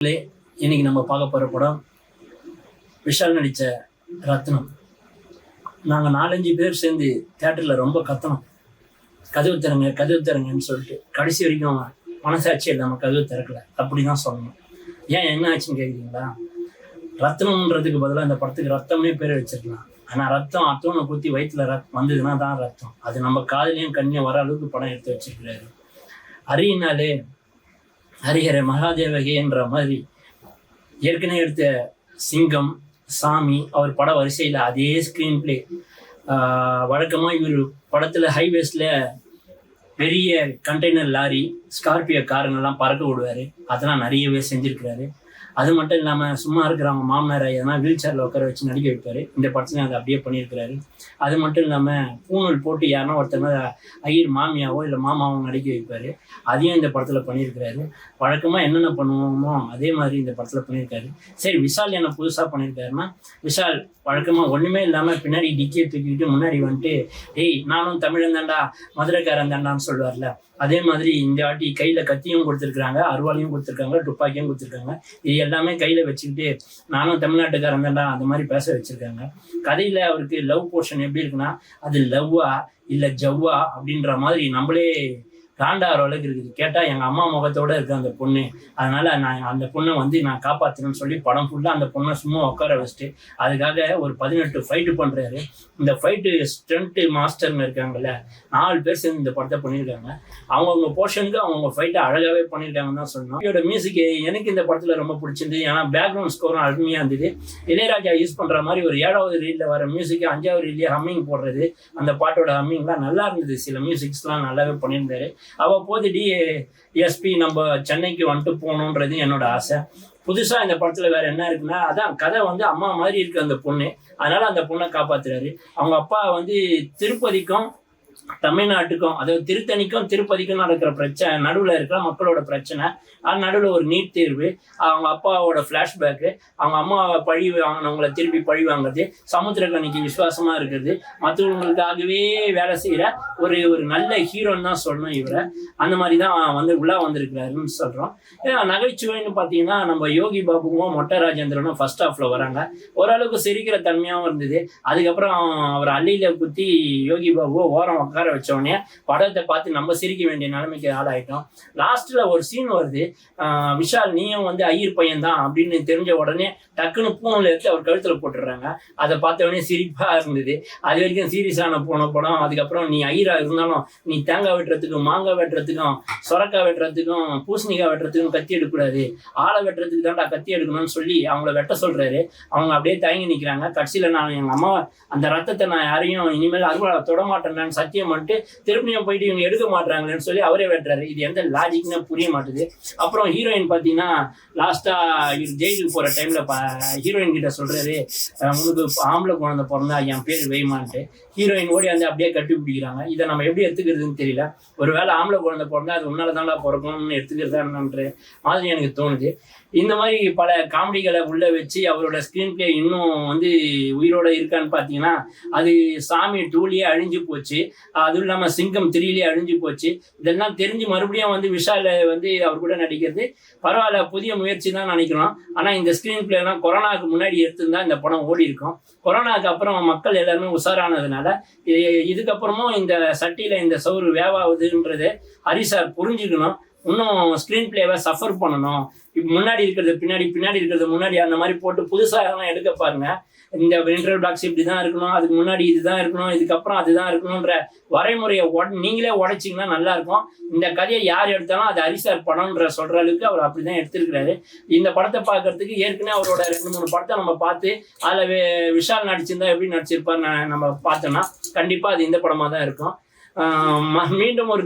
இன்னைக்கு நம்ம பார்க்க போகிற படம் விஷால் நடித்த ரத்னம். நாங்கள் 4-5 பேர் சேர்ந்து தேட்டரில் ரொம்ப கத்தணும், கதவு திறங்கன்னு சொல்லிட்டு கடைசி வரைக்கும் மனசாட்சி இல்லாமல் கதவு திறக்கலை. அப்படி தான் சொல்லணும். ஏன் என்ன ஆச்சுன்னு கேட்குறீங்களா? ரத்னம்ன்றதுக்கு பதிலாக இந்த படத்துக்கு ரத்தம்னே பேர் வச்சிருக்கலாம். ஆனால் ரத்தம் அத்தோனை குத்தி வயிற்றுல வந்ததுன்னா தான் ரத்தம். அது நம்ம காதலையும் கண்ணியும் வர அளவுக்கு படம் எடுத்து வச்சிருக்கிறாரு. ஹரினாலே ஹரிஹர மகாதேவகேன்ற மாதிரி ஏற்கனவே எடுத்த சிங்கம், சாமி அவர் பட வரிசையில் அதே ஸ்க்ரீன் பிளே. வழக்கமாக இவர் படத்தில் ஹைவேஸில் பெரிய கண்டெய்னர் லாரி, ஸ்கார்பியோ காருங்கெல்லாம் பறக்க விடுவார். அதெல்லாம் நிறையவே செஞ்சுருக்கிறாரு. அது மட்டும் இல்லாமல் சும்மா இருக்கிறவங்க மாமனார் எதனா வீல் சேரில் உட்கார வச்சு நடிக்க வைப்பார். இந்த படத்துலையும் அதை அப்படியே பண்ணியிருக்கிறாரு. அது மட்டும் இல்லாமல் பூணூல் போட்டு யாருன்னா ஒருத்தங்க ஐயர் மாமியாவோ இல்லை மாமாவோ நடிக்க வைப்பார். அதையும் இந்த படத்தில் பண்ணியிருக்கிறாரு. வழக்கமாக என்னென்ன பண்ணுவோமோ அதே மாதிரி இந்த படத்தில் பண்ணியிருக்காரு. சரி, விஷால் என்ன புதுசாக பண்ணியிருக்காருன்னா, விஷால் வழக்கமாக ஒன்றுமே இல்லாமல் பின்னாடி டிக்கியை தூக்கிக்கிட்டு முன்னாடி வந்துட்டு ஏய் நானும் தமிழன் தாண்டா மதுரைக்காரன் தாண்டான்னு சொல்லுவார்ல, அதே மாதிரி இந்த வாட்டி கையில் கத்தியும் கொடுத்துருக்குறாங்க, அருவாளையும் கொடுத்துருக்காங்க, துப்பாக்கியும் கொடுத்துருக்காங்க. இது எல்லாமே கையில் வச்சுக்கிட்டு நானும் தமிழ்நாட்டுக்காரன் தாண்டா அந்த மாதிரி பேச வச்சுருக்காங்க. கதையில் அவருக்கு லவ் போர்ஷன் எப்படி இருக்குன்னா, அது லவ்வா இல்லை ஜவ்வா அப்படின்ற மாதிரி நம்மளே காண்டாகிற அளவுக்கு இருக்குது. கேட்டால் எங்கள் அம்மா முகத்தோடு இருக்குது அந்த பொண்ணு, அதனால் நான் அந்த பொண்ணை நான் காப்பாற்றணும்னு சொல்லி படம் ஃபுல்லாக அந்த பொண்ணை சும்மா உட்கார வச்சுட்டு அதுக்காக ஒரு 18 ஃபைட்டு பண்ணுறாரு. இந்த ஃபைட்டு ஸ்டண்ட்டு மாஸ்டர்னு இருக்காங்கல்ல, 4 பேர் சேர்ந்து இந்த படத்தை பண்ணியிருக்காங்க. அவங்கவுங்க போர்ஷனுக்கு அவங்கவுங்க ஃபைட்டை அழகாகவே பண்ணியிருக்காங்கன்னு தான் சொல்லணும். இதோட மியூசிக் எனக்கு இந்த படத்தில் ரொம்ப பிடிச்சிருந்தது. ஏன்னா பேக்ரவுண்ட் ஸ்கோரும் அருமையாக இருந்தது. இளையராஜா யூஸ் பண்ணுற மாதிரி ஒரு 7வது ரீலில் வர மியூசிக்கு 5வது ரீல்லையே ஹம்மிங் போடுறது, அந்த பாட்டோட ஹம்மிங்லாம் நல்லா இருந்தது. சில மியூசிக்ஸ்லாம் நல்லாவே பண்ணியிருந்தாரு. அவ்வப்போது டிஎஸ்பி நம்ம சென்னைக்கு வந்துட்டு போகணுன்றது என்னோட ஆசை. புதுசாக இந்த படத்தில் வேற என்ன இருக்குன்னா, அதான் கதை அம்மா மாதிரி இருக்கு அந்த பொண்ணு, அதனால அந்த பொண்ணை காப்பாத்துறாரு. அவங்க அப்பா திருப்பதிக்கும் தமிழ்நாட்டுக்கும், அதாவது திருத்தணிக்கும் திருப்பதிக்கும் நடக்கிற பிரச்சனை, நடுவில் இருக்கிற மக்களோட பிரச்சனை, அது நடுவில் ஒரு நீட் தேர்வு, அவங்க அப்பாவோட ஃப்ளாஷ்பேக்கு, அவங்க அம்மாவை பழி வாங்கினவங்களை திருப்பி பழி வாங்குறது, சமுத்திரக்கனிக்கு விசுவாசமாக இருக்கிறது, மற்றவங்களுக்காகவே வேலை செய்கிற ஒரு நல்ல ஹீரோன்னு தான் சொல்லணும் இவரை. அந்த மாதிரி தான் உள்ளே வந்திருக்கிறாருன்னு சொல்கிறோம். நகைச்சுவைன்னு பார்த்தீங்கன்னா நம்ம யோகி பாபுவும் மொட்டை ராஜேந்திரனும் ஃபர்ஸ்ட் ஹாஃபில் வராங்க. ஓரளவுக்கு சிரிக்கிற தன்மையாகவும் இருந்தது. அதுக்கப்புறம் அவர் அள்ளியில் குத்தி யோகி பாபுவை ஓரம் உட்கார வச்சோடனே படத்தை பார்த்து நம்ம சிரிக்க வேண்டிய நிலைமைக்கு ஆளாயிட்டோம். லாஸ்ட்ல ஒரு சீன் வருது, விஷால் நீயும் ஐயர் பையன் தான் அப்படின்னு தெரிஞ்ச உடனே டக்குன்னு பூனில் எடுத்து அவர் கழுத்துல போட்டுடுறாங்க. அதை பார்த்த உடனே சிரிப்பா இருந்தது. அது வரைக்கும் சீரியஸான போன படம். அதுக்கப்புறம் நீ ஐயரா இருந்தாலும் நீ தேங்காய் வெட்டுறதுக்கும் மாங்காய் வெட்டுறதுக்கும் சொரக்காய் வெட்டுறதுக்கும் பூசணிக்காய் வெட்டுறதுக்கும் கத்தி எடுக்கக்கூடாது, ஆளை வெட்டுறதுக்கு தான்டா கத்தி எடுக்கணும்னு சொல்லி அவங்கள வெட்ட சொல்றாரு. அவங்க அப்படியே தயங்கி நிற்கிறாங்க. கடைசியில நான் எங்க அம்மா அந்த ரத்தத்தை நான் யாரையும் இனிமேல் அறுவடை தொடமாட்டேன்னு சத்தியம் பண்ணிட்டு திருப்பியும் போயிட்டு இவங்க எடுக்க மாட்டாங்களேன்னு சொல்லி அவரே வெட்டுறாரு. இது எந்த லாஜிக்னு புரிய மாட்டுது. அப்புறம் ஹீரோயின் பார்த்தீங்கன்னா லாஸ்டா ஜெயிலுக்கு போற டைம்ல ஹீரோயின் கிட்ட சொல்றாரு, உங்களுக்கு ஆம்பளை குழந்தை பிறந்தா என் பேர் வைமான்ட்டு. ஹீரோயின் ஓடி அப்படியே கட்டி பிடிக்கிறாங்க. இதை நம்ம எப்படி எடுத்துக்கிறதுன்னு தெரியல. ஒருவேளை ஆம்பளை குழந்தை பிறந்தா அது உன்னால தான்டா பிறக்கணும்னு எடுத்துக்கிறதான்ற மாதிரி எனக்கு தோணுது. இந்த மாதிரி பல காமெடிகளை உள்ள வச்சு அவரோட ஸ்கிரீன் பிளே இன்னும் உயிரோட இருக்கான்னு பார்த்தீங்கன்னா, அது சாமி 2லயே அழிஞ்சு போச்சு, அதுவும் இல்லாமல் சிங்கம் 3லயே அழிஞ்சு போச்சு. இதெல்லாம் தெரிஞ்சு மறுபடியும் விஷால அவர் கூட நடிக்கிறது பரவாயில்ல, புதிய முயற்சி தான் நினைக்கிறோம். ஆனால் இந்த ஸ்கிரீன் பிளேலாம் கொரோனாவுக்கு முன்னாடி எடுத்துருந்தா இந்த படம் ஓடி இருக்கும். கொரோனாவுக்கு அப்புறம் மக்கள் எல்லாருமே உஷாரானதுனால இதுக்கப்புறமும் இந்த சட்டியில இந்த சவுறு வேவாகுதுன்றது ஹரி சார் புரிஞ்சுக்கணும். இன்னும் ஸ்க்ரீன் பிளேவை சஃபர் பண்ணணும். இப்போ முன்னாடி இருக்கிறது பின்னாடி, பின்னாடி இருக்கிறது முன்னாடி, அந்த மாதிரி போட்டு புதுசாக எடுக்க பாருங்க. இந்த இன்டர்வல் பிளாக்ஸ் இப்படி தான் இருக்கணும், அதுக்கு முன்னாடி இதுதான் இருக்கணும், இதுக்கப்புறம் அதுதான் இருக்கணுன்ற வரைமுறையை நீங்களே உடைச்சிங்கன்னா நல்லா இருக்கும். இந்த கதையை யார் எடுத்தாலும் அது ஹரிசார் படம்ன்ற சொல்ற அளவுக்கு அவர் அப்படிதான் எடுத்திருக்கிறாரு. இந்த படத்தை பார்க்கறதுக்கு ஏற்கனவே அவரோட 2-3 படத்தை நம்ம பார்த்து அதில் விஷால் நடிச்சிருந்தா எப்படி நடிச்சிருப்பார் நம்ம பார்த்தோம்னா கண்டிப்பா அது இந்த படமா தான் இருக்கும். மீண்டும் ஒரு